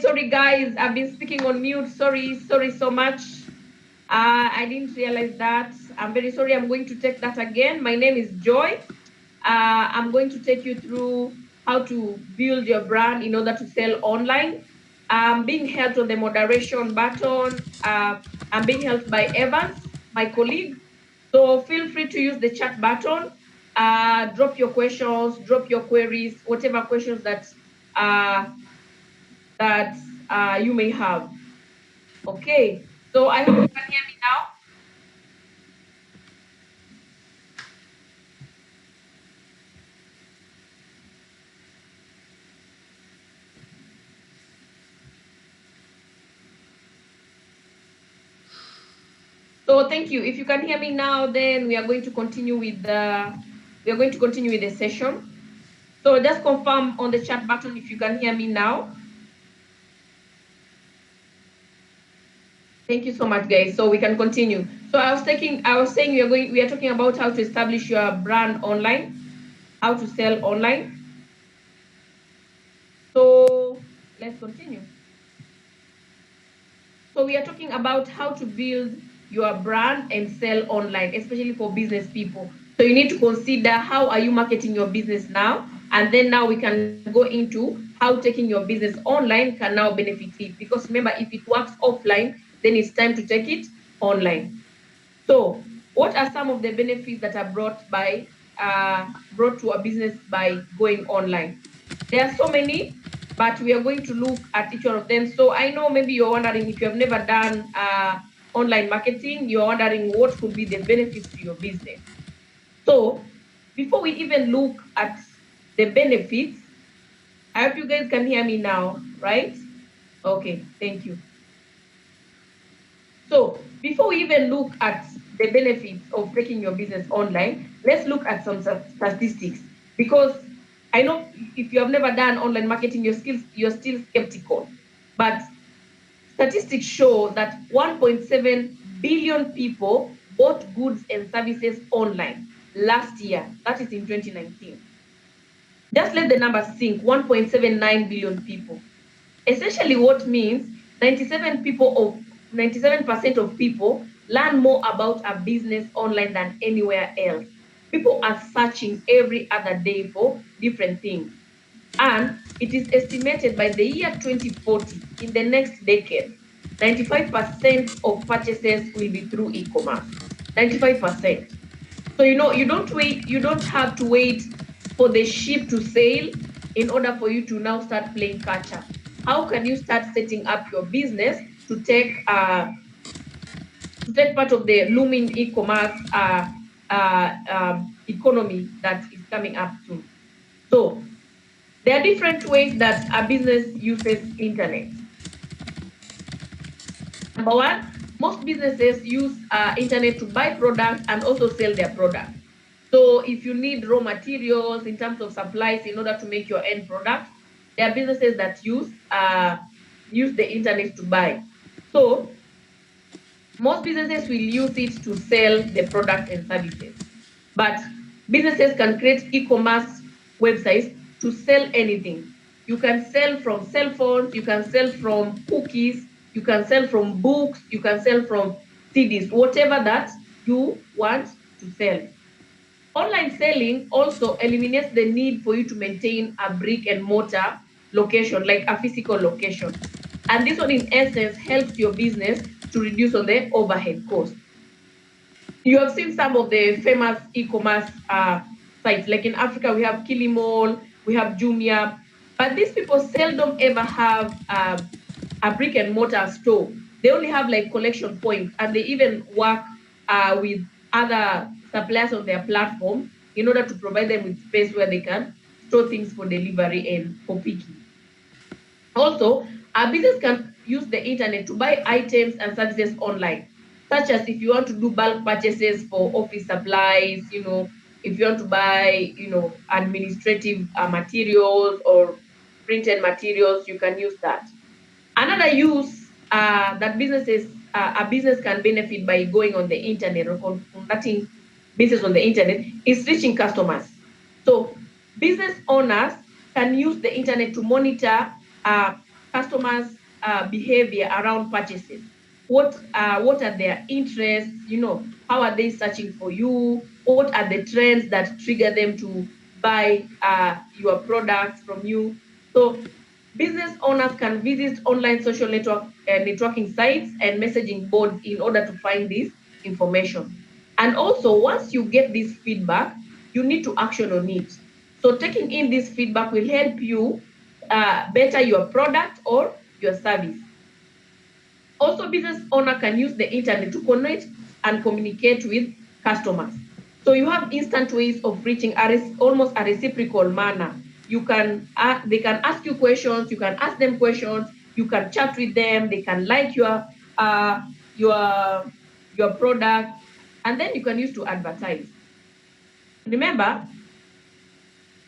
Sorry, guys. I've been speaking on mute. Sorry so much. I didn't realize that. I'm very sorry. I'm going to take that again. My name is Joy. I'm going to take you through how to build your brand in order to sell online. I'm being helped on the moderation button. I'm being helped by Evans, my colleague. So feel free to use the chat button. Drop your questions, drop your queries, whatever questions that you may have. Okay, so I hope you can hear me now. So thank you. If you can hear me now, then we are going to continue with the session. So just confirm on the chat button if you can hear me now. Thank you so much, guys. So we can continue. So I was saying we are talking about how to establish your brand online, how to sell online. So let's continue. So we are talking about how to build your brand and sell online, especially for business people. So you need to consider how are you marketing your business now, and then now we can go into how taking your business online can now benefit it. Because remember, if it works offline, then it's time to take it online. So what are some of the benefits that are brought to a business by going online? There are so many, but we are going to look at each one of them. So I know maybe you're wondering, if you have never done online marketing, you're wondering what could be the benefits to your business. So before we even look at the benefits, I hope you guys can hear me now, right? Okay, thank you. So before we even look at the benefits of taking your business online, let's look at some statistics, because I know if you have never done online marketing, you're still skeptical. But statistics show that 1.7 billion people bought goods and services online last year. That is in 2019. Just let the number sink, 1.79 billion people. Essentially what means 97% of people learn more about a business online than anywhere else. People are searching every other day for different things. And it is estimated by the year 2040, in the next decade, 95% of purchases will be through e-commerce. 95%. So you don't have to wait for the ship to sail in order for you to now start playing catch up. How can you start setting up your business to take part of the looming e-commerce economy that is coming up soon? So there are different ways that a business uses internet. Number one, most businesses use internet to buy products and also sell their products. So if you need raw materials in terms of supplies in order to make your end product, there are businesses that use the internet to buy. So most businesses will use it to sell the product and services. But businesses can create e-commerce websites to sell anything. You can sell from cell phones, you can sell from cookies, you can sell from books, you can sell from CDs, whatever that you want to sell. Online selling also eliminates the need for you to maintain a brick and mortar location, like a physical location. And this one, in essence, helps your business to reduce on the overhead cost. You have seen some of the famous e-commerce sites. Like in Africa, we have Kilimall, we have Jumia, but these people seldom ever have a brick and mortar store. They only have like collection points, and they even work with other suppliers on their platform in order to provide them with space where they can store things for delivery and for picking. Also, a business can use the internet to buy items and services online, such as if you want to do bulk purchases for office supplies, if you want to buy, administrative materials or printed materials, you can use that. Another use that a business can benefit by going on the internet or conducting business on the internet is reaching customers. So business owners can use the internet to monitor customers' behavior around purchases. What are their interests? How are they searching for you? What are the trends that trigger them to buy your products from you? So business owners can visit online social networking sites and messaging boards in order to find this information. And also, once you get this feedback, you need to action on it. So taking in this feedback will help you better your product or your service. Also, business owner can use the internet to connect and communicate with customers. So you have instant ways of reaching almost a reciprocal manner. They can ask you questions, you can ask them questions, you can chat with them, they can like uh, your your product, and then you can use to advertise. Remember,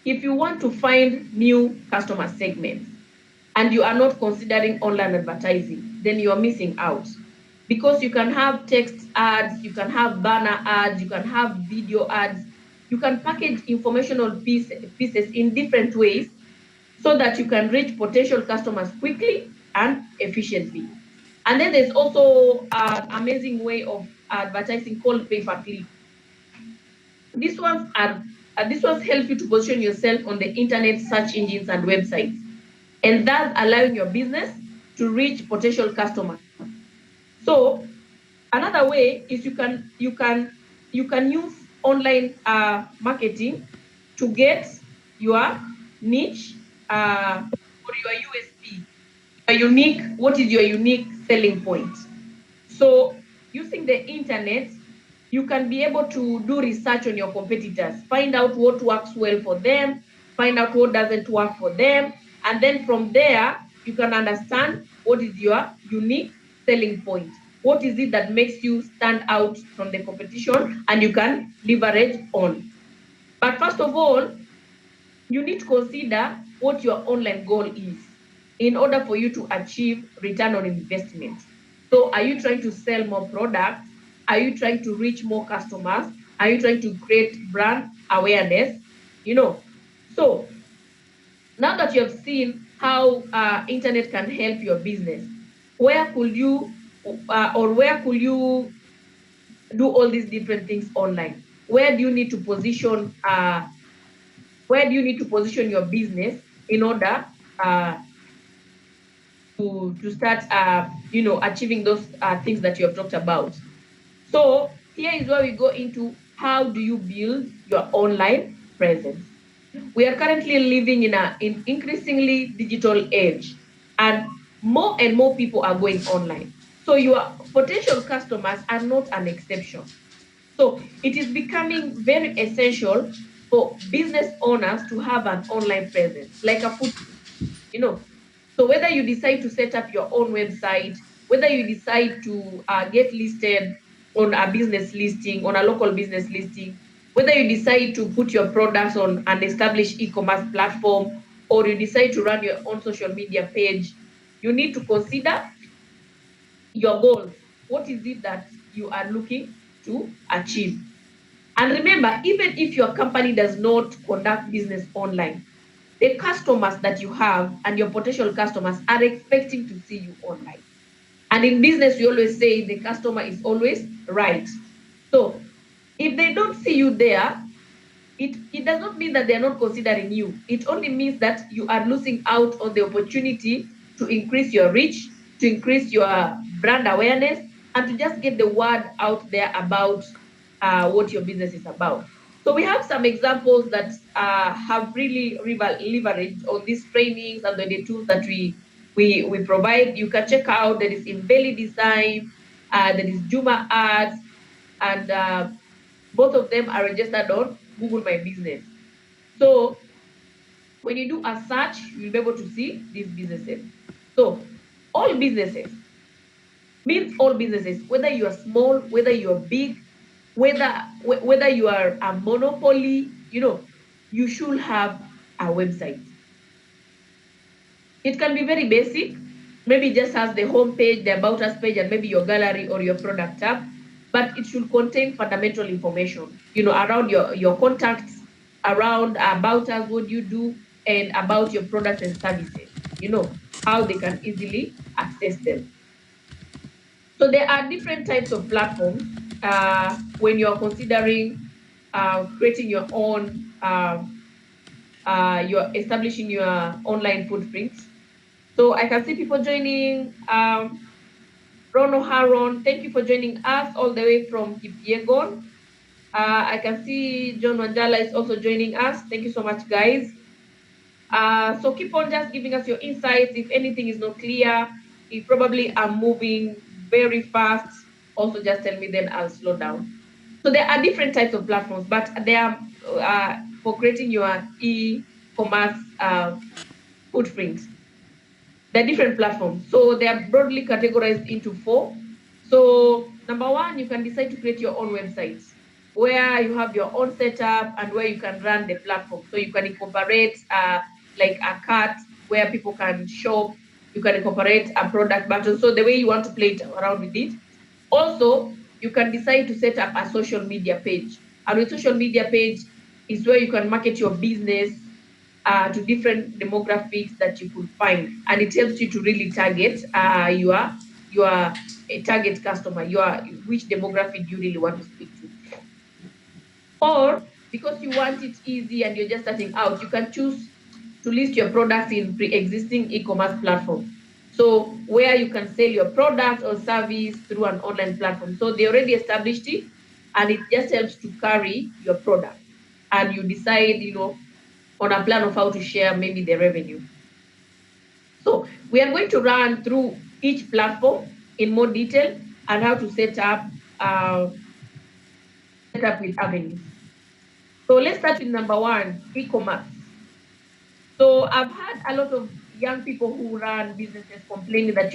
if you want to find new customer segments and you are not considering online advertising, then you are missing out. Because you can have text ads, you can have banner ads, you can have video ads, you can package informational pieces in different ways so that you can reach potential customers quickly and efficiently. And then there's also an amazing way of advertising called pay-per-click. These ones help you to position yourself on the internet search engines and websites, and thus allowing your business to reach potential customers. So another way is you can use online marketing to get your niche or your USP. What is your unique selling point? So using the internet you can be able to do research on your competitors, find out what works well for them, find out what doesn't work for them. And then from there, you can understand what is your unique selling point. What is it that makes you stand out from the competition and you can leverage on. But first of all, you need to consider what your online goal is in order for you to achieve return on investment. So are you trying to sell more products? Are you trying to reach more customers? Are you trying to create brand awareness? So now that you have seen how internet can help your business, where could you or where could you do all these different things online? Where do you need to position your business in order uh, to start achieving those things that you have talked about. So here is where we go into how do you build your online presence. We are currently living in an increasingly digital age, and more people are going online. So your potential customers are not an exception. So it is becoming very essential for business owners to have an online presence, like a footprint, you know. So whether you decide to set up your own website, whether you decide to get listed on a business listing, on a local business listing, whether you decide to put your products on an established e-commerce platform, or you decide to run your own social media page, you need to consider your goals. What is it that you are looking to achieve? And remember, even if your company does not conduct business online, the customers that you have and your potential customers are expecting to see you online. And in business, we always say the customer is always right. So if they don't see you there, it does not mean that they're not considering you. It only means that you are losing out on the opportunity to increase your reach, to increase your brand awareness, and to just get the word out there about what your business is about. So we have some examples that have really leveraged on these trainings and the tools that we provide. You can check out. There is Inveli Design, there is Juma Ads, and both of them are registered on Google My Business. So when you do a search, you'll be able to see these businesses. So all businesses means all businesses, whether you are small, whether you are big, whether you are a monopoly, you should have a website. It can be very basic, maybe just has the home page, the about us page, and maybe your gallery or your product tab, but it should contain fundamental information, around your contacts, around about us, what you do, and about your products and services, how they can easily access them. So there are different types of platforms when you're considering creating your own, you're establishing your online footprint. So I can see people joining. Rono Haron, thank you for joining us all the way from Kipiegon. I can see John Wanjala is also joining us. Thank you so much, guys. So keep on just giving us your insights. If anything is not clear, if probably I'm moving very fast, also just tell me, then I'll slow down. So there are different types of platforms, but they are for creating your e-commerce footprint. There are different platforms. So they are broadly categorized into 4. So number 1, you can decide to create your own website where you have your own setup and where you can run the platform. So you can incorporate like a cart where people can shop. You can incorporate a product button. So the way you want to play it around with it. Also, you can decide to set up a social media page. And with social media page is where you can market your business to different demographics that you could find, and it helps you to really target your target customer, your which demographic you really want to speak to. Or because you want it easy and you're just starting out, you can choose to list your products in pre-existing e-commerce platforms. So where you can sell your product or service through an online platform. So they already established it, and it just helps to carry your product. And you decide, on a plan of how to share maybe the revenue. So we are going to run through each platform in more detail and how to set up up with avenues. So let's start with number one, e-commerce. So I've had a lot of young people who run businesses complaining that,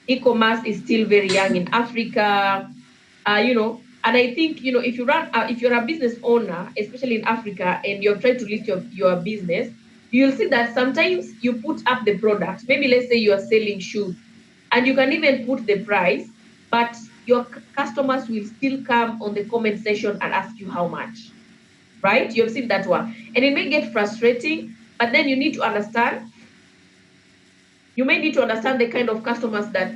e-commerce is still very young in Africa, and I think, if you're a business owner, especially in Africa, and you're trying to list your business, you'll see that sometimes you put up the product. Maybe let's say you are selling shoes, and you can even put the price, but your customers will still come on the comment section and ask you how much, right? You've seen that one. And it may get frustrating, but then you may need to understand the kind of customers that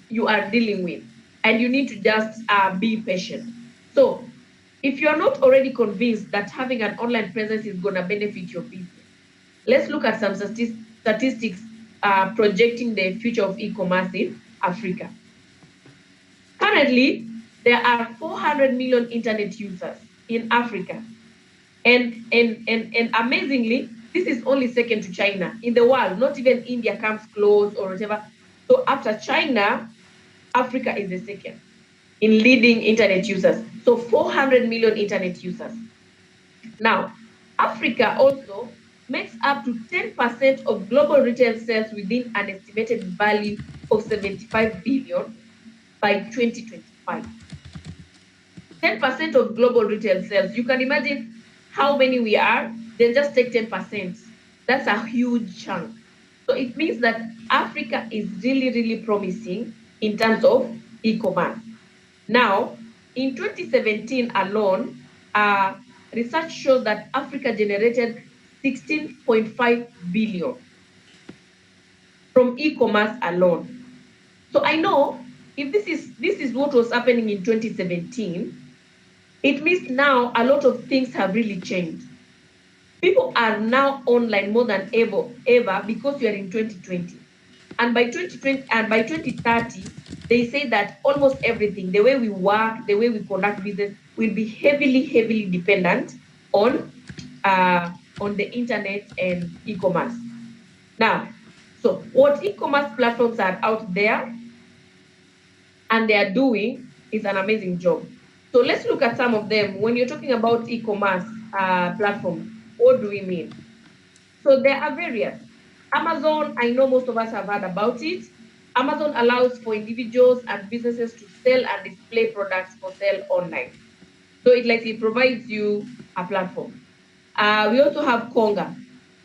you are dealing with, and you need to just be patient. So if you are not already convinced that having an online presence is going to benefit your business, let's look at some statistics projecting the future of e-commerce in Africa. Currently, there are 400 million internet users in Africa. And amazingly, this is only second to China in the world. Not even India comes close or whatever. So after China, Africa is the second in leading internet users. So 400 million internet users. Now, Africa also makes up to 10% of global retail sales within an estimated value of 75 billion by 2025. 10% of global retail sales. You can imagine how many we are, then just take 10%. That's a huge chunk. So it means that Africa is really, really promising in terms of e-commerce. Now, in 2017 alone, research shows that Africa generated 16.5 billion from e-commerce alone. So I know if this is what was happening in 2017, it means now a lot of things have really changed. People are now online more than ever because we are in 2020. And by 2020 and by 2030, they say that almost everything, the way we work, the way we conduct business, will be heavily, heavily dependent on the internet and e-commerce. Now, so what e-commerce platforms are out there and they are doing is an amazing job. So let's look at some of them. When you're talking about e-commerce platforms, what do we mean? So there are various. Amazon, I know most of us have heard about it. Amazon allows for individuals and businesses to sell and display products for sale online. So it provides you a platform. We also have Konga.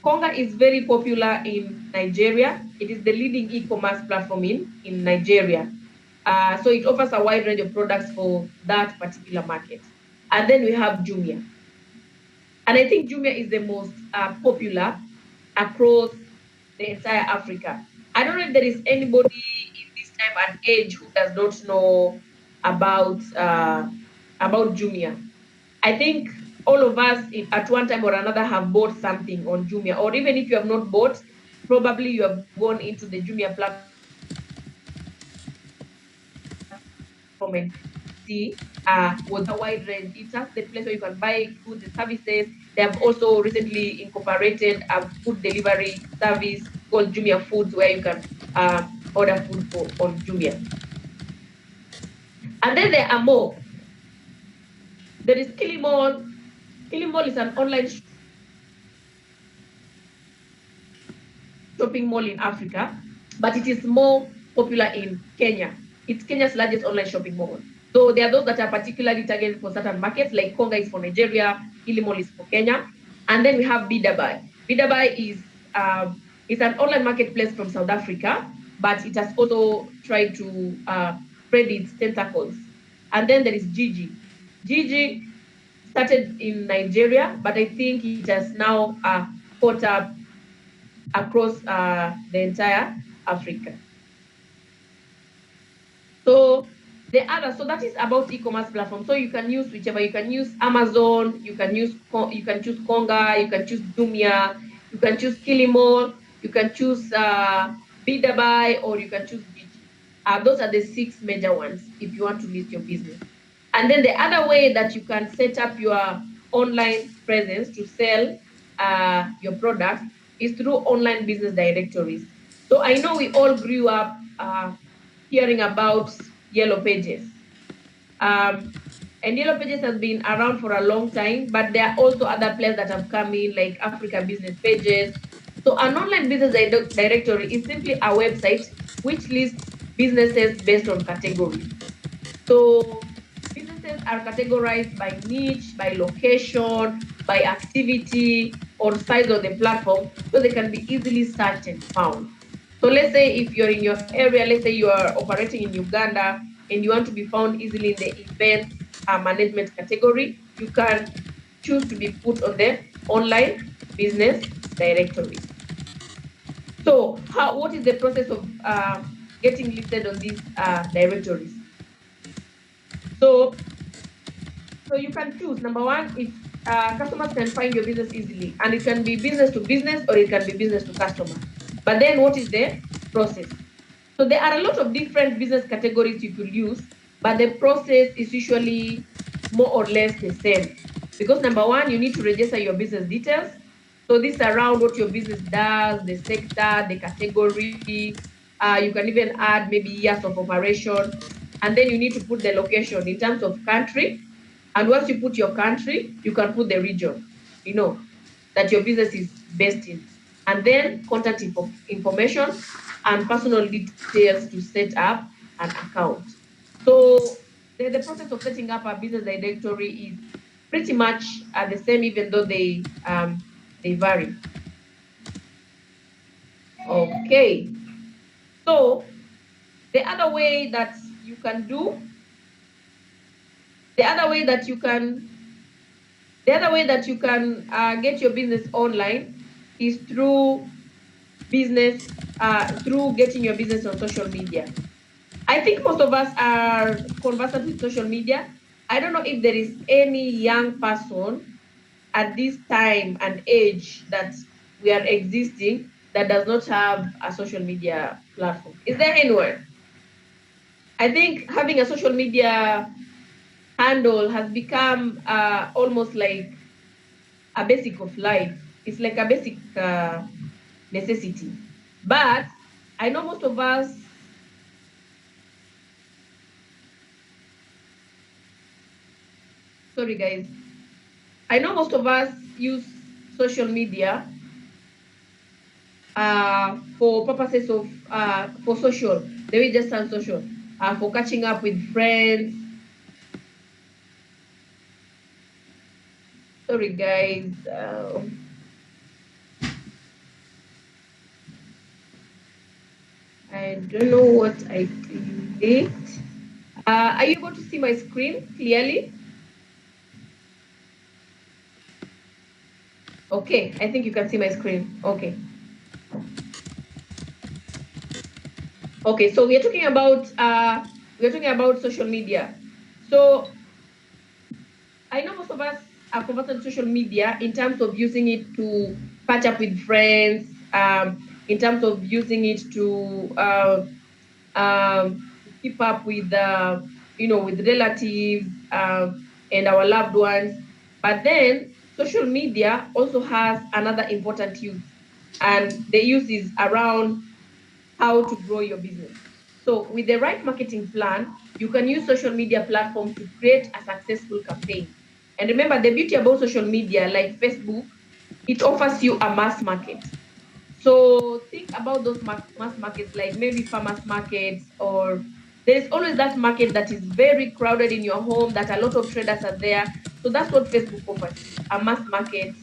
Konga is very popular in Nigeria. It is the leading e-commerce platform in Nigeria. So it offers a wide range of products for that particular market. And then we have Jumia. And I think Jumia is the most popular across the entire Africa. I don't know if there is anybody in this time and age who does not know about Jumia. I think all of us at one time or another have bought something on Jumia, or even if you have not bought, probably you have gone into the Jumia platform and see was a wide range. It's just the place where you can buy goods and services. They have also recently incorporated a food delivery service called Jumia Foods, where you can order food on Jumia. And then there are more. There is Kilimall. Kilimall is an online shopping mall in Africa, but it is more popular in Kenya. It's Kenya's largest online shopping mall. So there are those that are particularly targeted for certain markets, like Konga is for Nigeria, Kilimall is for Kenya. And then we have Bidabai. Bidabai is an online marketplace from South Africa, but it has also tried to spread its tentacles. And then there is Gigi. Gigi started in Nigeria, but I think it has now caught up across the entire Africa. So so that is about e-commerce platform. So you can use whichever. You can use Amazon, you can choose Konga, you can choose Jumia, you can choose Kilimall, you can choose Bidabai, or you can choose Gigi. Those are the 6 major ones if you want to list your business. And then the other way that you can set up your online presence to sell your products is through online business directories. So I know we all grew up hearing about yellow pages. And Yellow Pages has been around for a long time, but there are also other players that have come in, like Africa Business Pages. So an online business directory is simply a website which lists businesses based on categories. So businesses are categorized by niche, by location, by activity, or size of the platform, so they can be easily searched and found. So let's say if you're in your area, let's say you are operating in Uganda and you want to be found easily in the events management category, you can choose to be put on the online business directory. So what is the process of getting listed on these directories? So you can choose, number one, if customers can find your business easily, and it can be business to business or it can be business to customer. But then what is the process? So there are a lot of different business categories you could use, but the process is usually more or less the same. Because number one, you need to register your business details. So this is around what your business does, the sector, the category. You can even add maybe years of operation. And then you need to put the location in terms of country. And once you put your country, you can put the region, that your business is based in. And then contact information and personal details to set up an account. So the process of setting up a business directory is pretty much the same, even though they vary. Okay. So the other way that you can do, the other way that you can get your business online is through getting your business on social media. I think most of us are conversant with social media. I don't know if there is any young person at this time and age that we are existing that does not have a social media platform. Is there anyone? I think having a social media handle has become almost like a basic of life. It's like a basic necessity. But I know most of us, sorry guys, I know most of us use social media for purposes of, for social, the way just sounds social, for catching up with friends. Sorry guys. I don't know what I clicked. Are you able to see my screen clearly? Okay, I think you can see my screen. Okay. Okay, so we're talking about social media. So I know most of us are conversant with social media in terms of using it to catch up with friends, in terms of using it to keep up with with relatives and our loved ones. But then social media also has another important use, and the use is around how to grow your business. So with the right marketing plan, you can use social media platform to create a successful campaign. And remember, the beauty about social media, like Facebook, it offers you a mass market. So think about those mass markets, like maybe farmers markets, or there is always that market that is very crowded in your home, that a lot of traders are there. So that's what Facebook offers you, a mass market,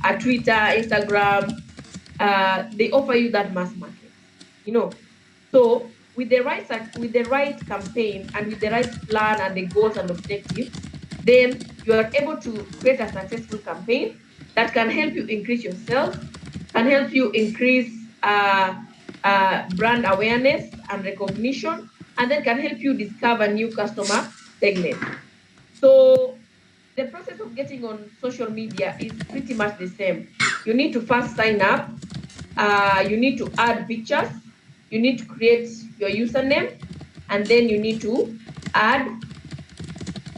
a Twitter, Instagram, they offer you that mass market, you know. So with the right campaign and with the right plan and the goals and objectives, then you are able to create a successful campaign that can help you increase your sales, can help you increase brand awareness and recognition, and then can help you discover new customer segments. So the process of getting on social media is pretty much the same. You need to first sign up, you need to add pictures, you need to create your username, and then you need to add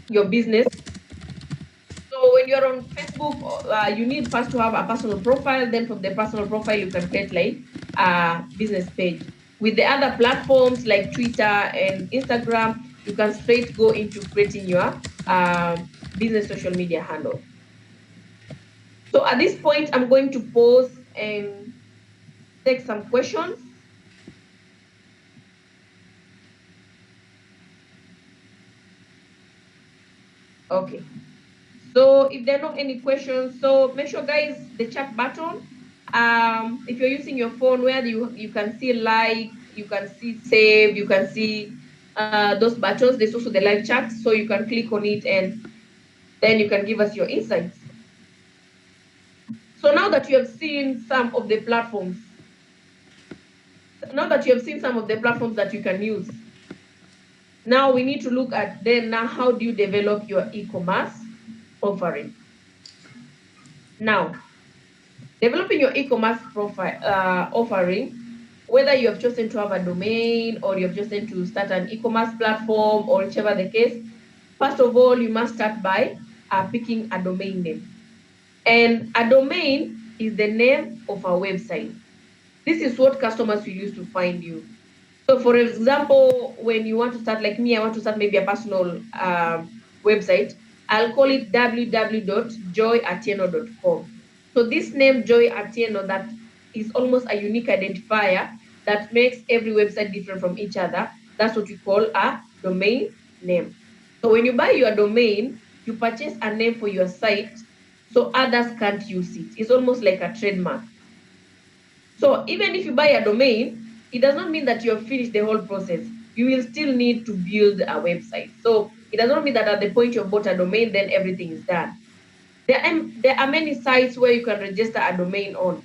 your business. So when you're on Facebook, you need first to have a personal profile. Then from the personal profile, you can create like a business page. With the other platforms like Twitter and Instagram, you can straight go into creating your business social media handle. So at this point, I'm going to pause and take some questions. Okay. So if there are not any questions, so make sure, guys, the chat button. If you're using your phone, where you can see like, you can see save, you can see those buttons. There's also the live chat, so you can click on it and then you can give us your insights. So now that you have seen some of the platforms, that you can use, now we need to look at then now how do you develop your e-commerce offering. Now, developing your e-commerce profile offering, whether you have chosen to have a domain or you have chosen to start an e-commerce platform or whichever the case, first of all, you must start by picking a domain name. And a domain is the name of a website. This is what customers will use to find you. So for example, when you want to start, like me, I want to start maybe a personal website, I'll call it www.joyatieno.com. So this name, Joy Atieno, that is almost a unique identifier that makes every website different from each other. That's what we call a domain name. So when you buy your domain, you purchase a name for your site so others can't use it. It's almost like a trademark. So even if you buy a domain, it does not mean that you have finished the whole process. You will still need to build a website. So it does not mean that at the point you have bought a domain, then everything is done. There are many sites where you can register a domain on.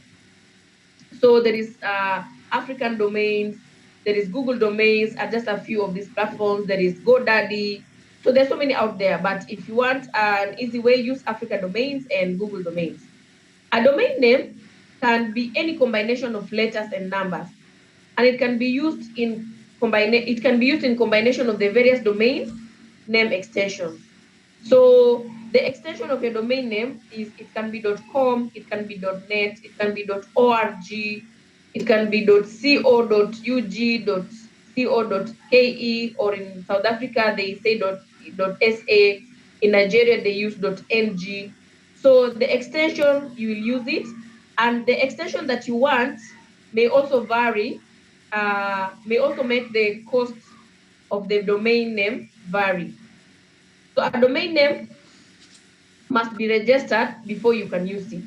So there is African domains, there is Google domains, are just a few of these platforms. There is GoDaddy. So there's so many out there. But if you want an easy way, use Africa domains and Google domains. A domain name can be any combination of letters and numbers, and it can be used in combination of the various domain name extensions. So the extension of your domain name is, it can be .com, it can be .net, it can be .org, it can be .co.ug, .co.ke, or in South Africa they say .sa, in Nigeria they use .ng. So the extension, you will use it, and the extension that you want may also vary, may also make the cost of the domain name vary. So a domain name must be registered before you can use it.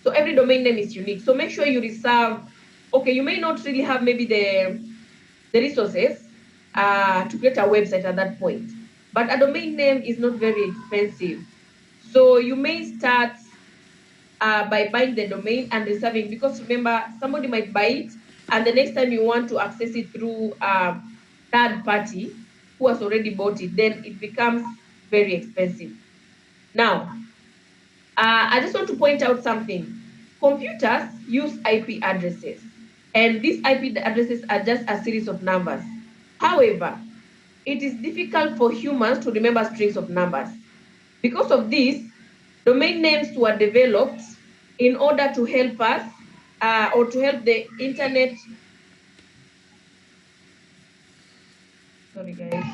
So every domain name is unique. So make sure you reserve. Okay, you may not really have maybe the resources to create a website at that point, but a domain name is not very expensive. So you may start by buying the domain and reserving, because remember, somebody might buy it and the next time you want to access it through a third party who has already bought it, then it becomes very expensive. Now, I just want to point out something. Computers use IP addresses, and these IP addresses are just a series of numbers. However, it is difficult for humans to remember strings of numbers. Because of this, domain names were developed in order to help us or to help the internet. Sorry, guys.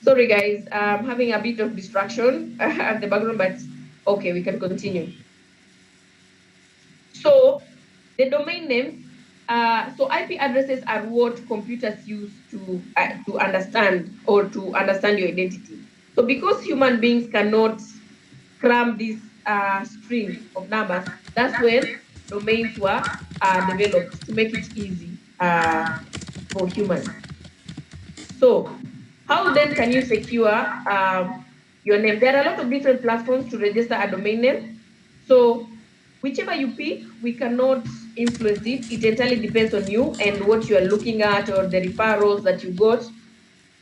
Sorry, guys. I'm having a bit of distraction at the background, but okay, we can continue. So the domain names, so IP addresses are what computers use to understand or to understand your identity. So because human beings cannot cram this string of numbers, that's when domains were developed to make it easy for humans. So how then can you secure your name? There are a lot of different platforms to register a domain name. So whichever you pick, we cannot influence it. It entirely depends on you and what you are looking at or the referrals that you got.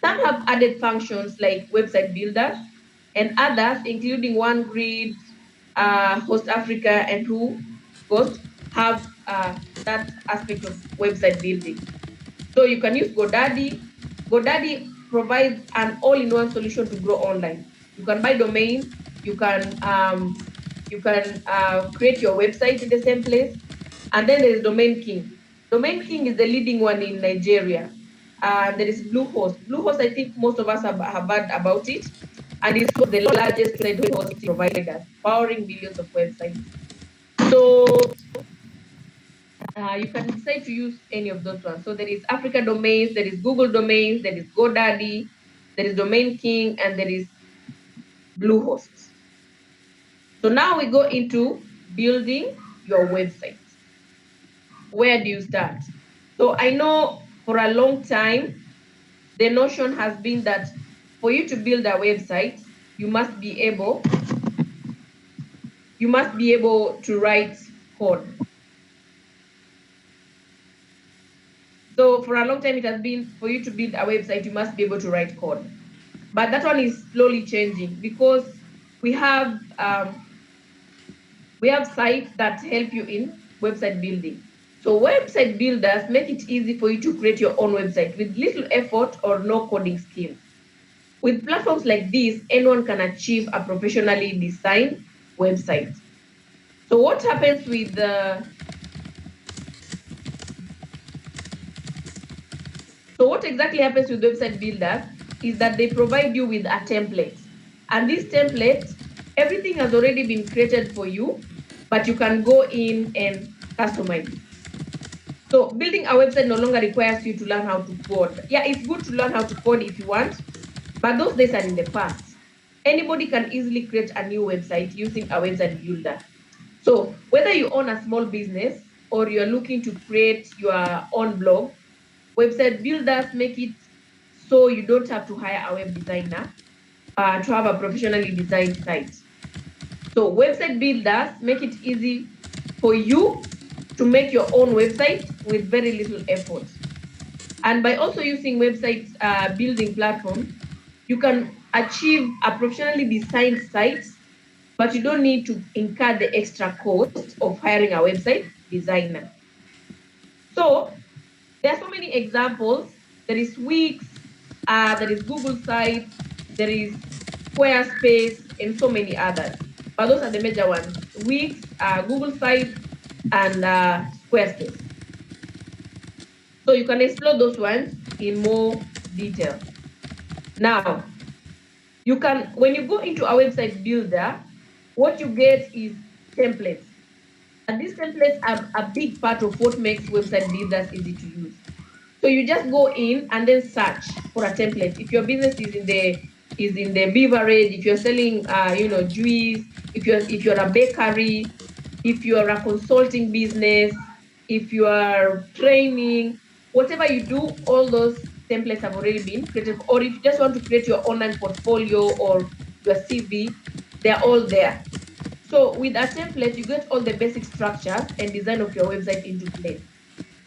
Some have added functions like website builders, and others, including OneGrid, Host Africa, and Who Host, have that aspect of website building. So you can use GoDaddy. GoDaddy provides an all-in-one solution to grow online. You can buy domain, you can create your website in the same place, and then there is Domain King. Domain King is the leading one in Nigeria. there is Bluehost. Bluehost, I think most of us have heard about it, and it's one of the largest website hosting providers, powering millions of websites. So you can decide to use any of those ones. So there is Africa Domains, there is Google Domains, there is GoDaddy, there is Domain King, and there is Bluehost. So now we go into building your website. Where do you start? So I know for a long time, the notion has been that for you to build a website, you must be able to write code. So for a long time, it has been for you to build a website, you must be able to write code. But that one is slowly changing because we have sites that help you in website building. So website builders make it easy for you to create your own website with little effort or no coding skills. With platforms like this, anyone can achieve a professionally designed website. So what happens with so what exactly happens with website builders is that they provide you with a template. And this template, everything has already been created for you, but you can go in and customize it. So building a website no longer requires you to learn how to code. Yeah, it's good to learn how to code if you want, but those days are in the past. Anybody can easily create a new website using a website builder. So whether you own a small business or you're looking to create your own blog, website builders make it so you don't have to hire a web designer to have a professionally designed site. So website builders make it easy for you to make your own website with very little effort. And by also using website building platforms, you can achieve a professionally designed site, but you don't need to incur the extra cost of hiring a website designer. So there are so many examples. There is Wix, there is Google Sites, there is Squarespace, and so many others. But those are the major ones: Wix, Google Sites, and Squarespace. So you can explore those ones in more detail. Now, you can, when you go into a website builder, what you get is templates. And these templates are a big part of what makes website builders easy to use. So you just go in and then search for a template. If your business is in the beverage, if you're selling juice, if you're a bakery, if you're a consulting business, if you are training, whatever you do, all those templates have already been created. Or if you just want to create your online portfolio or your CV, they're all there. So with a template, you get all the basic structures and design of your website into place.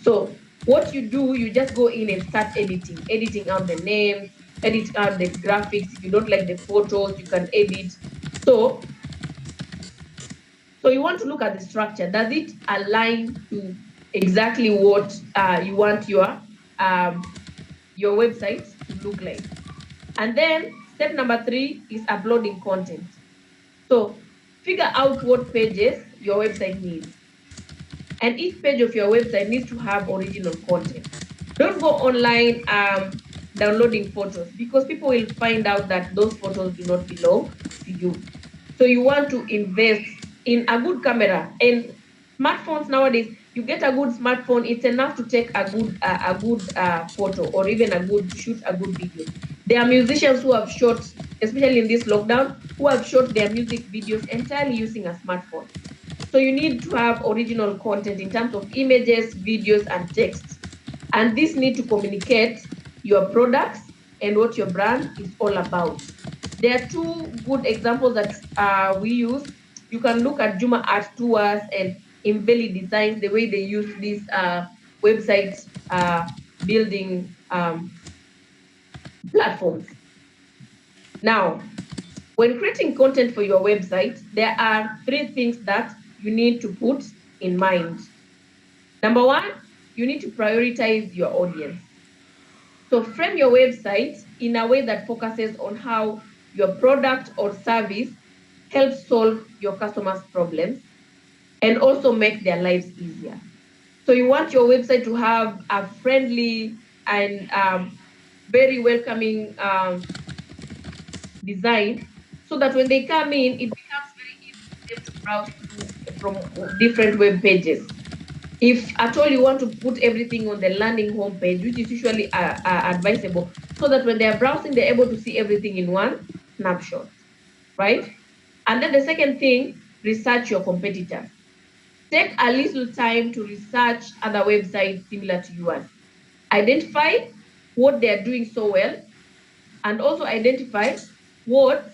So what you do, you just go in and start editing out the names, edit out the graphics. If you don't like the photos, you can edit. So you want to look at the structure. Does it align to exactly what you want your website to look like? And then step number 3 is uploading content. So figure out what pages your website needs. And each page of your website needs to have original content. Don't go online downloading photos, because people will find out that those photos do not belong to you. So you want to invest in a good camera. And smartphones nowadays, you get a good smartphone, it's enough to take a good photo, or even shoot a good video. There are musicians who have shot, especially in this lockdown, who have shot their music videos entirely using a smartphone. So you need to have original content in terms of images, videos, and text. And this need to communicate your products and what your brand is all about. There are 2 good examples that we use. You can look at Juma Art Tours and Inveli Designs, the way they use these website building platforms. Now, when creating content for your website, there are 3 things that you need to put in mind. Number 1, you need to prioritize your audience. So frame your website in a way that focuses on how your product or service helps solve your customers' problems and also make their lives easier. So you want your website to have a friendly and very welcoming design, so that when they come in, it becomes very easy for them to browse through from different web pages. If at all you want to put everything on the landing home page, which is usually advisable, so that when they are browsing, they're able to see everything in one snapshot, right? And then the second thing, research your competitors. Take a little time to research other websites similar to yours. Identify what they are doing so well, and also identify what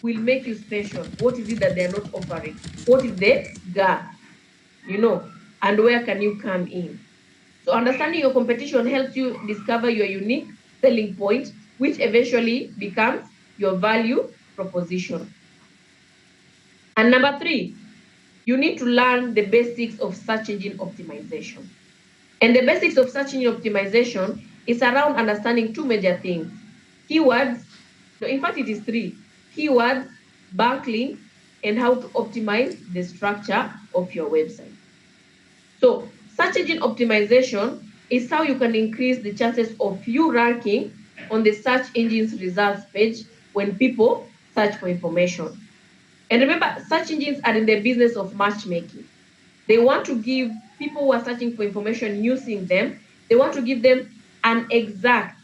will make you special. What is it that they're not offering? What is the gap? And where can you come in? So understanding your competition helps you discover your unique selling point, which eventually becomes your value proposition. And number three, you need to learn the basics of search engine optimization. And the basics of search engine optimization is around understanding two major things: keywords, no, in fact, it is three: keywords, backlinks, and how to optimize the structure of your website. So, search engine optimization is how you can increase the chances of you ranking on the search engine's results page when people search for information. And remember, search engines are in the business of matchmaking. They want to give people who are searching for information using them, they want to give them an exact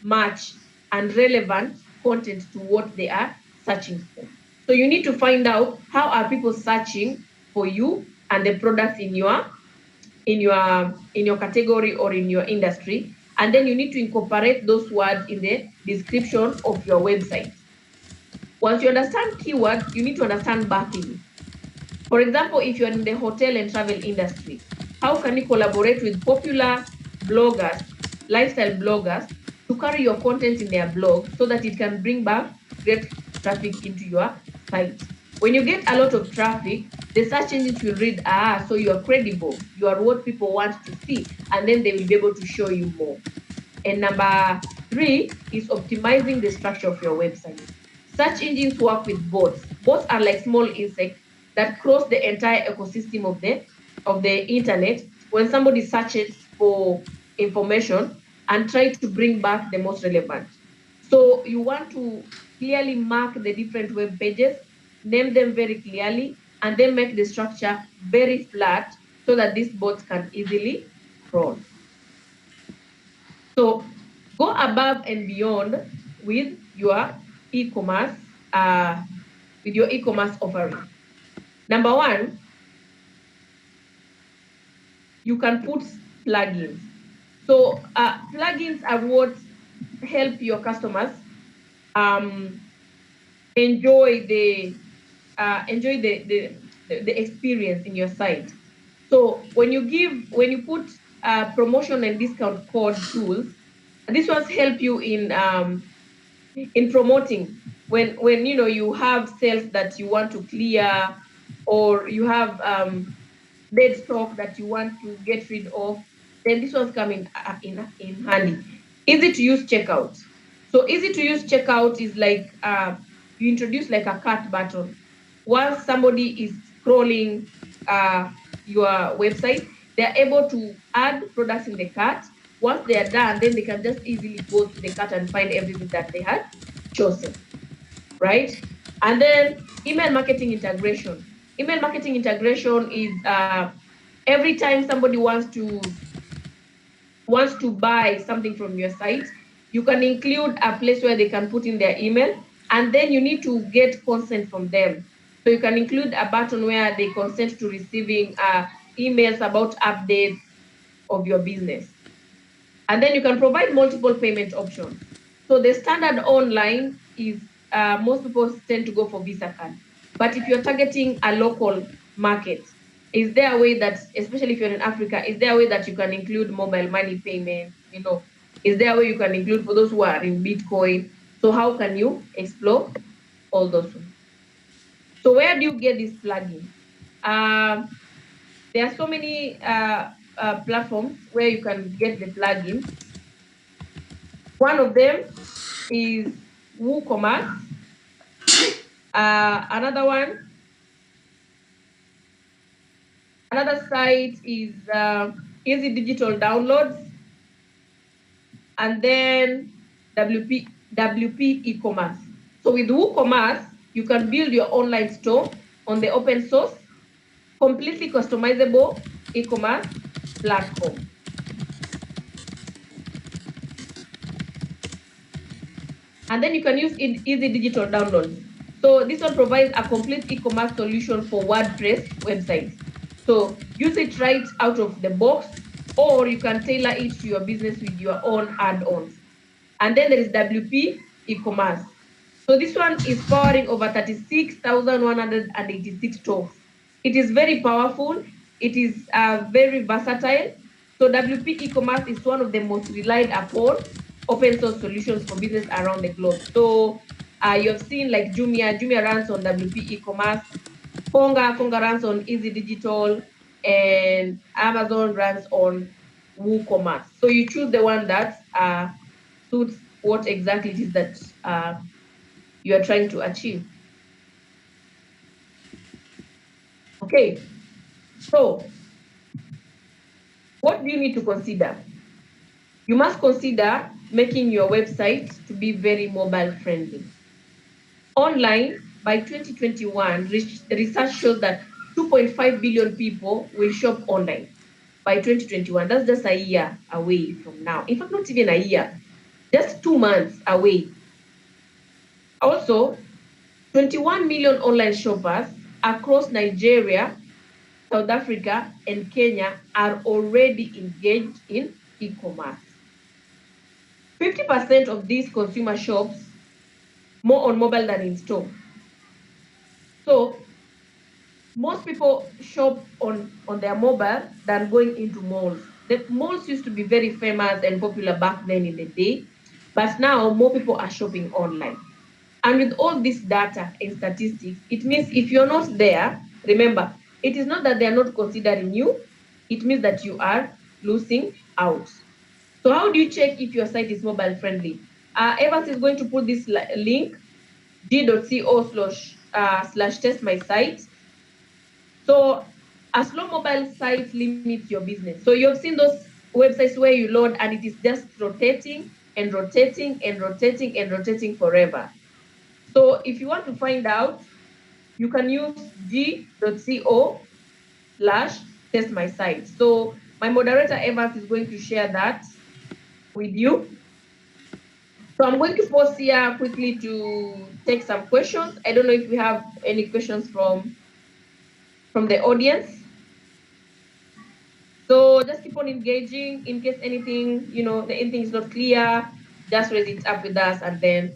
match and relevant content to what they are searching for. So you need to find out how are people searching for you and the products in your category or in your industry, and then you need to incorporate those words in the description of your website. Once you understand keywords, you need to understand backlinks. For example, if you're in the hotel and travel industry, how can you collaborate with popular bloggers, lifestyle bloggers, to carry your content in their blog so that it can bring back great traffic into your site? When you get a lot of traffic, the search engines will read, so you are credible, you are what people want to see, and then they will be able to show you more. And number three is optimizing the structure of your website. Search engines work with bots. Bots are like small insects that cross the entire ecosystem of the internet. When somebody searches for information and try to bring back the most relevant. So you want to clearly mark the different web pages, name them very clearly, and then make the structure very flat so that these bots can easily crawl. So go above and beyond with your e-commerce, offering. Number one, you can put plugins. So plugins are what help your customers um, enjoy the experience in your site. So when you put promotion and discount code tools, these ones help you in promoting when you have sales that you want to clear, or you have dead stock that you want to get rid of, then this one's come in handy. Easy to use checkout. So easy to use checkout is like you introduce like a cart button. Once somebody is scrolling your website, they're able to add products in the cart. Once they are done, then they can just easily go to the cart and find everything that they had chosen, right? And then email marketing integration. Email marketing integration is every time somebody wants to buy something from your site, you can include a place where they can put in their email, and then you need to get consent from them. So you can include a button where they consent to receiving emails about updates of your business. And then you can provide multiple payment options. So the standard online is most people tend to go for Visa card. But if you're targeting a local market, is there a way that, especially if you're in Africa, is there a way that you can include mobile money payments? Is there a way you can include for those who are in Bitcoin? So how can you explore all those ones? So where do you get this plugin? There are so many platforms where you can get the plugin. One of them is WooCommerce. Another one, another site is Easy Digital Downloads. and then WP e-commerce. So with WooCommerce, you can build your online store on the open source, completely customizable e-commerce platform. And then you can use easy digital downloads. So this one provides a complete e-commerce solution for WordPress websites. So use it right out of the box, or you can tailor it to your business with your own add-ons. And then there is WP e-commerce. So this one is powering over 36,186 stores. It is very powerful. It is very versatile. So WP e-commerce is one of the most relied upon open source solutions for business around the globe. So you have seen like Jumia runs on WP e-commerce, Konga runs on Easy Digital, and Amazon runs on WooCommerce. So you choose the one that suits what exactly it is that you are trying to achieve. Okay, so what do you need to consider? You must consider making your website to be very mobile friendly. Online, by 2021, research shows that 2.5 billion people will shop online by 2021. That's just a year away from now. In fact, not even a year, just 2 months away. Also, 21 million online shoppers across Nigeria, South Africa, and Kenya are already engaged in e-commerce. 50% of these consumer shops more on mobile than in store. So most people shop on their mobile than going into malls. The malls used to be very famous and popular back then in the day, but now more people are shopping online. And with all this data and statistics, it means if you're not there, remember, it is not that they are not considering you, it means that you are losing out. So how do you check if your site is mobile friendly? Evans is going to put this link, g.co// test my site. So a slow mobile site limits your business. So you've seen those websites where you load and it is just rotating and rotating and rotating and rotating forever. So if you want to find out, you can use g.co/test my site. So my moderator Evans is going to share that with you. So I'm going to pause here quickly to take some questions. I don't know if we have any questions from the audience. So just keep on engaging. In case anything, anything is not clear, just raise it up with us. And then,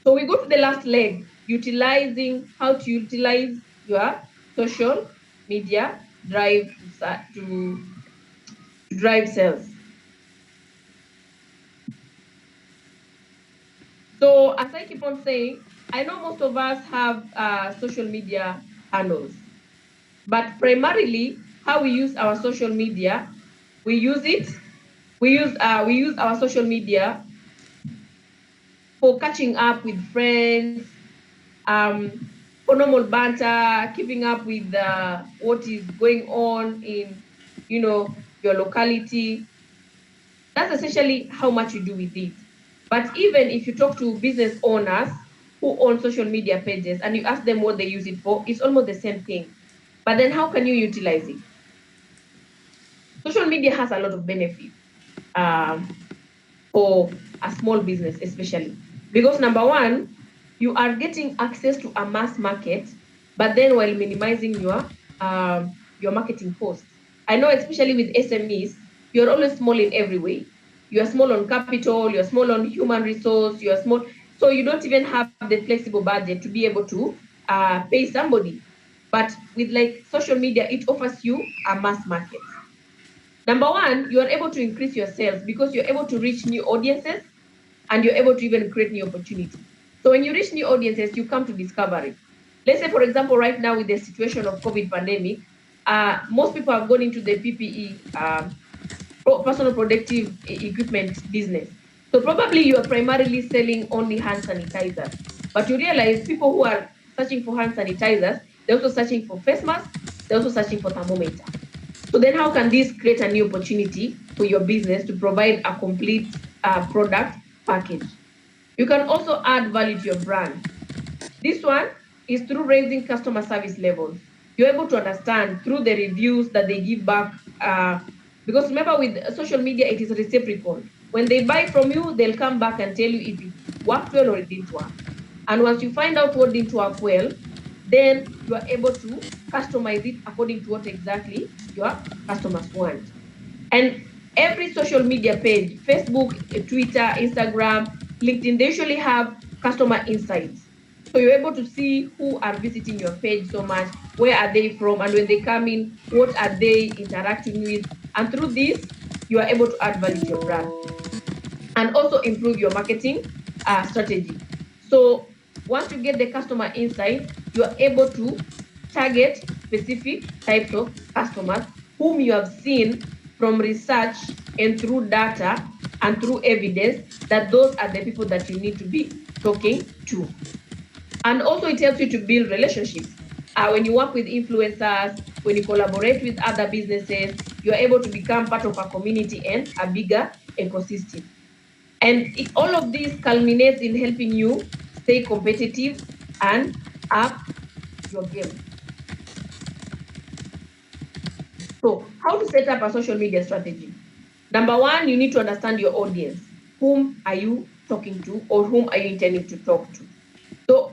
so we go to the last leg, utilizing how to utilize your social media to drive sales. So as I keep on saying, I know most of us have social media handles, but primarily how we use our social media, we use our social media for catching up with friends, for normal banter, keeping up with what is going on in, your locality. That's essentially how much you do with it. But even if you talk to business owners who own social media pages and you ask them what they use it for, it's almost the same thing. But then how can you utilize it? Social media has a lot of benefits for a small business, especially. Because number one, you are getting access to a mass market, but then while minimizing your marketing costs. I know, especially with SMEs, you're always small in every way. You are small on capital, you're small on human resource, you're small, so you don't even have the flexible budget to be able to pay somebody. But with like social media, it offers you a mass market. Number one, you are able to increase your sales because you're able to reach new audiences and you're able to even create new opportunities. So when you reach new audiences, you come to discovery. Let's say, for example, right now with the situation of COVID pandemic, most people have gone into the PPE, personal protective equipment business. So probably you are primarily selling only hand sanitizers, but you realize people who are searching for hand sanitizers, they're also searching for face masks, they're also searching for thermometer. So then how can this create a new opportunity for your business to provide a complete product package. You can also add value to your brand. This one is through raising customer service levels. You're able to understand through the reviews that they give back. Because remember, with social media, it is reciprocal. When they buy from you, they'll come back and tell you if it worked well or it didn't work. And once you find out what didn't work well, then you are able to customize it according to what exactly your customers want. And every social media page, Facebook, Twitter, Instagram, LinkedIn, they usually have customer insights. So you're able to see who are visiting your page so much, where are they from, and when they come in, what are they interacting with. And through this, you are able to add value to your brand and also improve your marketing strategy. So once you get the customer insight, you are able to target specific types of customers whom you have seen from research and through data and through evidence that those are the people that you need to be talking to. And also it helps you to build relationships. When you work with influencers, when you collaborate with other businesses, you're able to become part of a community and a bigger ecosystem. And all of this culminates in helping you stay competitive and up your game. So, how to set up a social media strategy? Number one, you need to understand your audience. Whom are you talking to, or whom are you intending to talk to? So,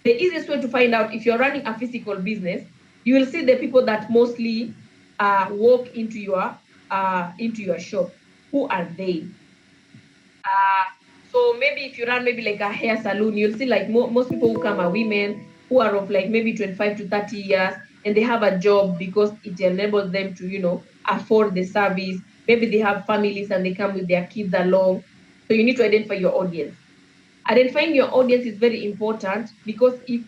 the easiest way to find out if you're running a physical business, you will see the people that mostly walk into your shop. Who are they? So maybe if you run maybe like a hair salon, you'll see like most people who come are women who are of like maybe 25 to 30 years, and they have a job because it enables them to, afford the service. Maybe they have families and they come with their kids along. So you need to identify your audience. Identifying your audience is very important because if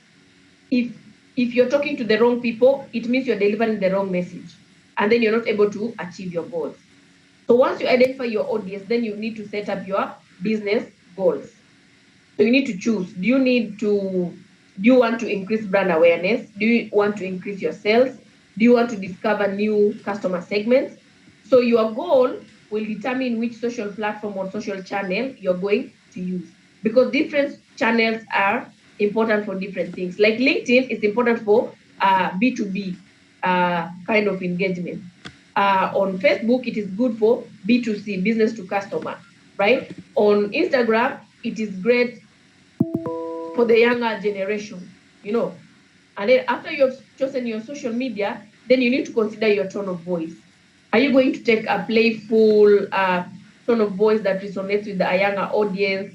if you're talking to the wrong people, it means you're delivering the wrong message, and then you're not able to achieve your goals. So once you identify your audience, then you need to set up your business goals. So you need to choose. Do you want to increase brand awareness? Do you want to increase your sales? Do you want to discover new customer segments? So your goal will determine which social platform or social channel you're going to use, because different channels are important for different things. Like LinkedIn is important for B2B kind of engagement. On Facebook, it is good for B2C, business to customer, right? On Instagram, it is great for the younger generation, And then after you've chosen your social media, then you need to consider your tone of voice. Are you going to take a playful tone of voice that resonates with a younger audience?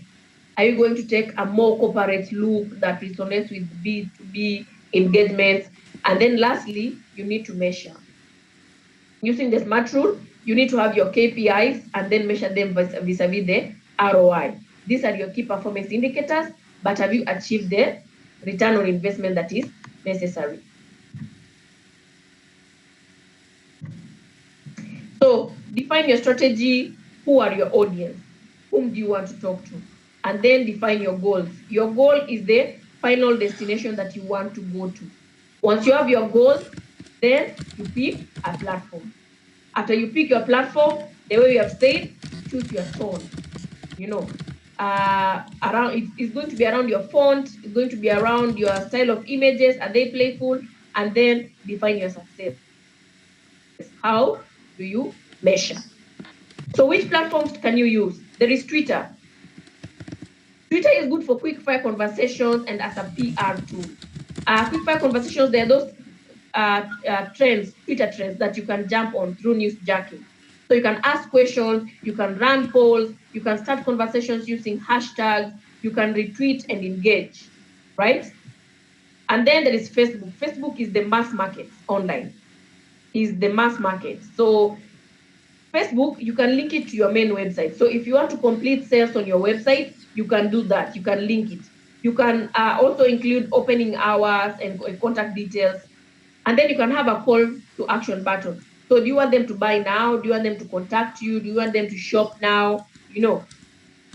Are you going to take a more corporate look that resonates with B2B engagements? And then lastly, you need to measure. Using the SMART rule, you need to have your KPIs and then measure them vis-a-vis the ROI. These are your key performance indicators, but have you achieved the return on investment that is necessary? So define your strategy. Who are your audience? Whom do you want to talk to? And then define your goals. Your goal is the final destination that you want to go to. Once you have your goals, then you pick a platform. After you pick your platform, the way you have said, choose your tone. Around it's going to be around your font, it's going to be around your style of images. Are they playful? And then define your success. How do you measure? So which platforms can you use? There is Twitter. Twitter is good for quick fire conversations and as a PR tool. Quick fire conversations, there are those Twitter trends that you can jump on through news jacking. So you can ask questions, you can run polls, you can start conversations using hashtags, you can retweet and engage, right? And then there is Facebook. Facebook is the mass market online, is the mass market. So Facebook, you can link it to your main website. So if you want to complete sales on your website, you can do that. You can link it. You can also include opening hours and contact details. And then you can have a call to action button. So do you want them to buy now? Do you want them to contact you? Do you want them to shop now?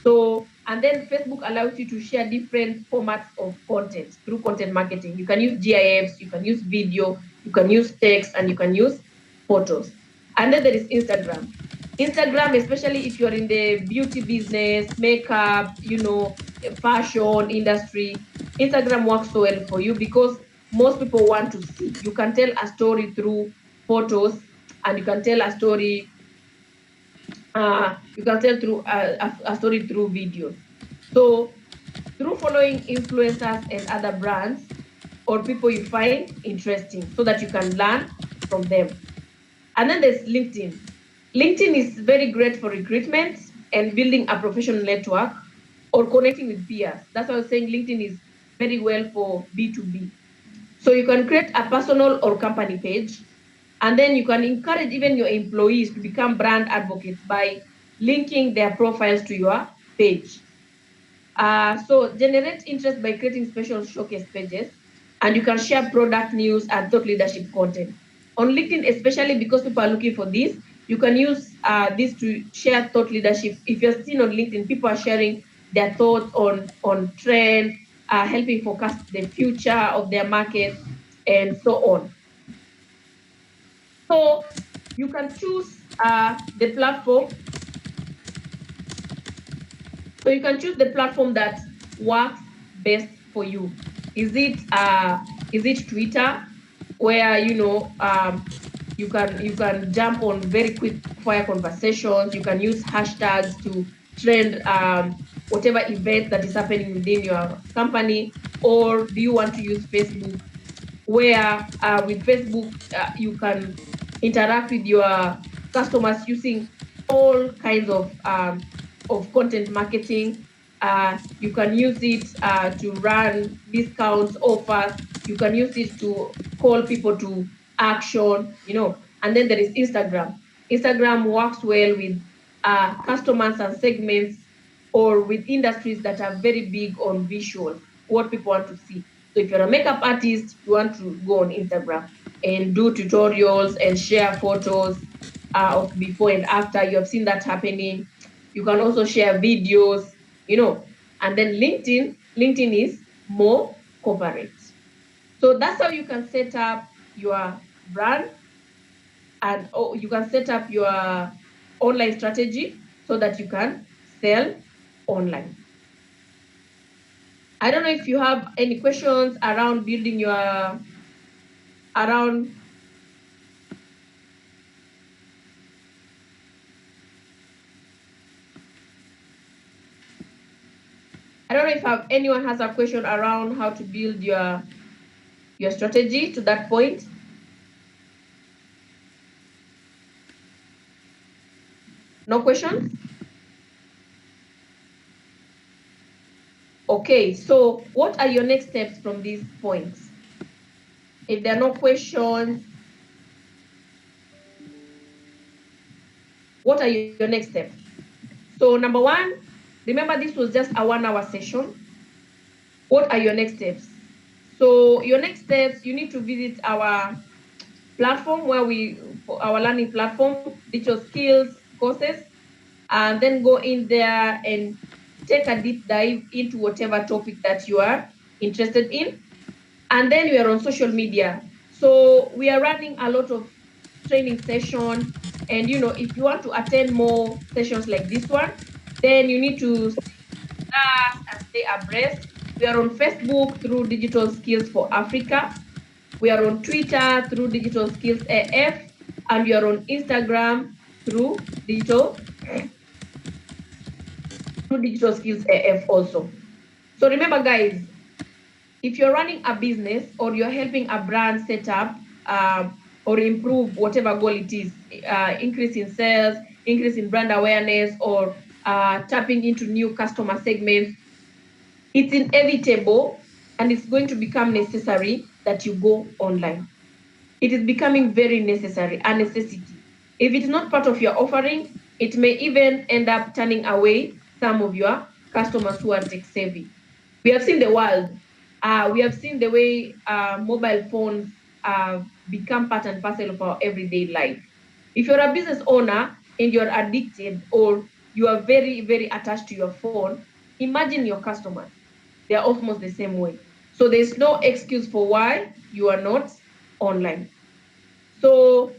So, and then Facebook allows you to share different formats of content through content marketing. You can use GIFs, you can use video, you can use text, and you can use photos. And then there is Instagram. Instagram, especially if you're in the beauty business, makeup, fashion industry, Instagram works so well for you because most people want to see. You can tell a story through photos, and you can tell a story. You can tell through a story through videos. So through following influencers and other brands or people you find interesting, so that you can learn from them. And then there's LinkedIn. LinkedIn is very great for recruitment and building a professional network or connecting with peers. That's why I was saying LinkedIn is very well for B2B. So you can create a personal or company page, and then you can encourage even your employees to become brand advocates by linking their profiles to your page. So generate interest by creating special showcase pages, and you can share product news and thought leadership content. On LinkedIn, especially because people are looking for this, you can use this to share thought leadership. If you're seen on LinkedIn, people are sharing their thoughts on trends, helping forecast the future of their markets, and so on. So you can choose the platform. So you can choose the platform that works best for you. Is it Twitter, where you can jump on very quick fire conversations. You can use hashtags to trend whatever event that is happening within your company, or do you want to use Facebook, where with Facebook you can interact with your customers using all kinds of content marketing. You can use it to run discounts, offers. You can use it to call people to action. And then there is Instagram. Instagram works well with customers and segments, or with industries that are very big on visuals, what people want to see. So if you're a makeup artist, you want to go on Instagram and do tutorials and share photos of before and after. You have seen that happening. You can also share videos. And then LinkedIn is more corporate. So that's how you can set up your brand, and you can set up your online strategy so that you can sell online. I don't know if you have any questions around building your around. I don't know if anyone has a question around how to build your strategy to that point. No questions? Okay, so what are your next steps from these points? If there are no questions, what are your next steps? So number one, remember this was just a 1 hour session. What are your next steps? So your next steps, you need to visit our platform, our learning platform, digital skills courses, and then go in there and take a deep dive into whatever topic that you are interested in. And then we are on social media. So we are running a lot of training session. And if you want to attend more sessions like this one, then you need to stay with us and stay abreast. We are on Facebook through Digital Skills for Africa. We are on Twitter through Digital Skills AF, and we are on Instagram through Digital Skills AF also. So remember, guys, if you're running a business or you're helping a brand set up or improve whatever goal it is, increase in sales, increase in brand awareness, or tapping into new customer segments, it's inevitable and it's going to become necessary that you go online. It is becoming very necessary, a necessity. If it's not part of your offering, it may even end up turning away some of your customers who are tech savvy. We have seen the world. We have seen the way mobile phones become part and parcel of our everyday life. If you're a business owner and you're addicted, or you are very, very attached to your phone, imagine your customers. They are almost the same way. So there's no excuse for why you are not online. So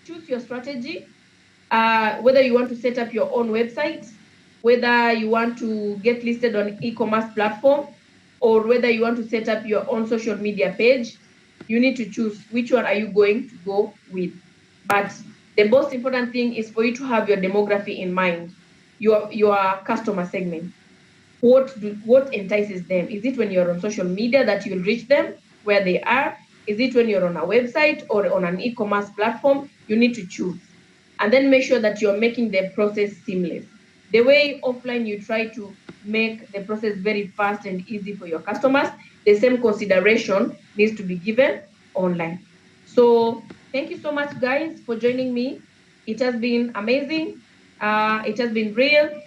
choose your strategy, whether you want to set up your own website, whether you want to get listed on e-commerce platform, or whether you want to set up your own social media page, you need to choose which one are you going to go with. But the most important thing is for you to have your demography in mind, your customer segment. What entices them? Is it when you're on social media that you'll reach them where they are? Is it when you're on a website or on an e-commerce platform? You need to choose. And then make sure that you're making the process seamless. The way offline you try to make the process very fast and easy for your customers, the same consideration needs to be given online. So thank you so much, guys, for joining me. It has been amazing. It has been real.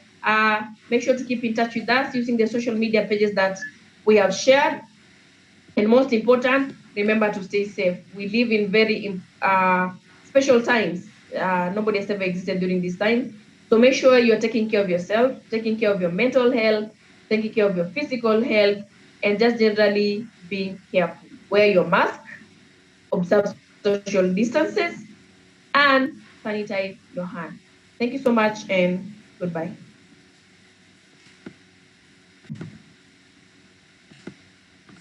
Make sure to keep in touch with us using the social media pages that we have shared. And most important, remember to stay safe. We live in very special times. Nobody has ever existed during this time. So make sure you're taking care of yourself, taking care of your mental health, taking care of your physical health, and just generally being careful. Wear your mask, observe social distances, and sanitize your hand. Thank you so much and goodbye.